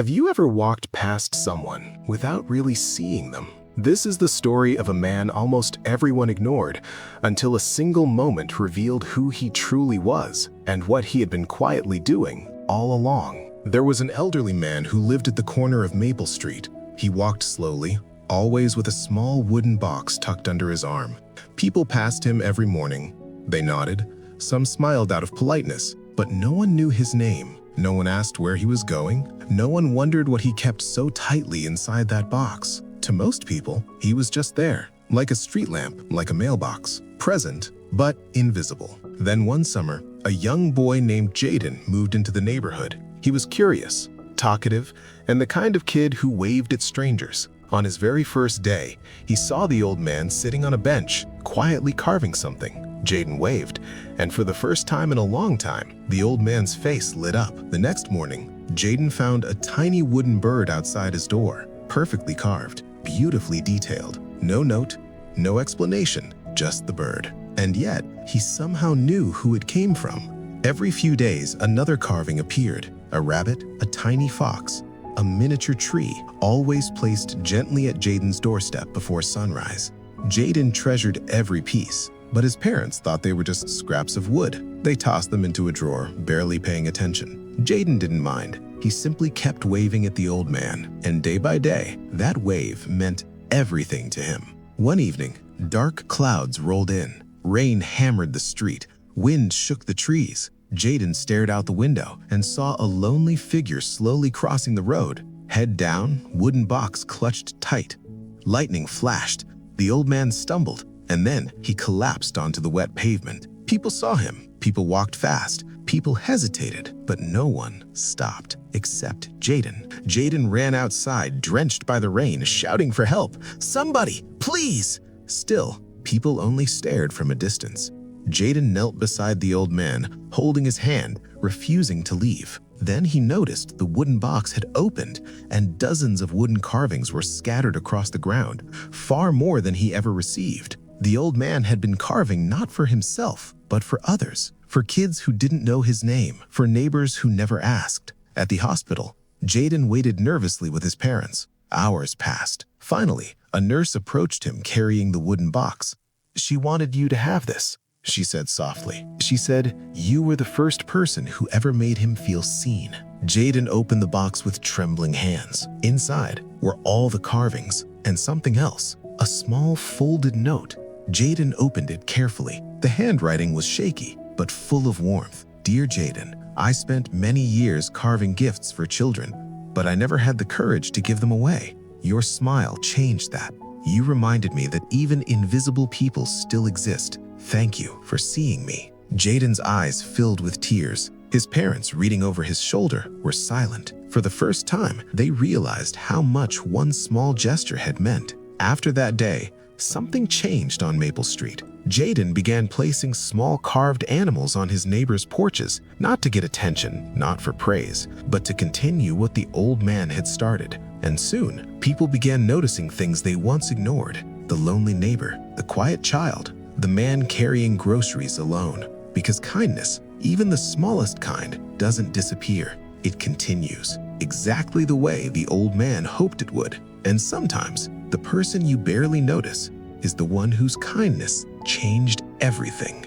Have you ever walked past someone without really seeing them? This is the story of a man almost everyone ignored until a single moment revealed who he truly was and what he had been quietly doing all along. There was an elderly man who lived at the corner of Maple Street. He walked slowly, always with a small wooden box tucked under his arm. People passed him every morning. They nodded. Some smiled out of politeness, but no one knew his name. No one asked where he was going. No one wondered what he kept so tightly inside that box. To most people, he was just there, like a street lamp, like a mailbox, present, but invisible. Then one summer, a young boy named Jaden moved into the neighborhood. He was curious, talkative, and the kind of kid who waved at strangers. On his very first day, he saw the old man sitting on a bench, quietly carving something. Jaden waved, and for the first time in a long time, the old man's face lit up. The next morning, Jaden found a tiny wooden bird outside his door, perfectly carved, beautifully detailed. No note, no explanation, just the bird. And yet, he somehow knew who it came from. Every few days, another carving appeared. A rabbit, a tiny fox, a miniature tree, always placed gently at Jaden's doorstep before sunrise. Jaden treasured every piece, but his parents thought they were just scraps of wood. They tossed them into a drawer, barely paying attention. Jaden didn't mind. He simply kept waving at the old man, and day by day, that wave meant everything to him. One evening, dark clouds rolled in. Rain hammered the street. Wind shook the trees. Jaden stared out the window and saw a lonely figure slowly crossing the road. Head down, wooden box clutched tight. Lightning flashed. The old man stumbled, and then he collapsed onto the wet pavement. People saw him. People walked fast. People hesitated, but no one stopped except Jaden. Jaden ran outside, drenched by the rain, shouting for help. "Somebody, please!" Still, people only stared from a distance. Jaden knelt beside the old man, holding his hand, refusing to leave. Then he noticed the wooden box had opened, and dozens of wooden carvings were scattered across the ground, far more than he ever received. The old man had been carving not for himself, but for others, for kids who didn't know his name, for neighbors who never asked. At the hospital, Jaden waited nervously with his parents. Hours passed. Finally, a nurse approached him carrying the wooden box. "She wanted you to have this," she said softly. She said, "You were the first person who ever made him feel seen." Jaden opened the box with trembling hands. Inside were all the carvings and something else, a small folded note. Jaden opened it carefully. The handwriting was shaky, but full of warmth. "Dear Jaden, I spent many years carving gifts for children, but I never had the courage to give them away. Your smile changed that. You reminded me that even invisible people still exist. Thank you for seeing me." Jaden's eyes filled with tears. His parents, reading over his shoulder, were silent. For the first time, they realized how much one small gesture had meant. After that day, something changed on Maple Street. Jaden began placing small carved animals on his neighbors' porches, not to get attention, not for praise, but to continue what the old man had started. And soon, people began noticing things they once ignored: the lonely neighbor, the quiet child, the man carrying groceries alone. Because kindness, even the smallest kind, doesn't disappear. It continues, exactly the way the old man hoped it would. And sometimes, the person you barely notice is the one whose kindness changed everything.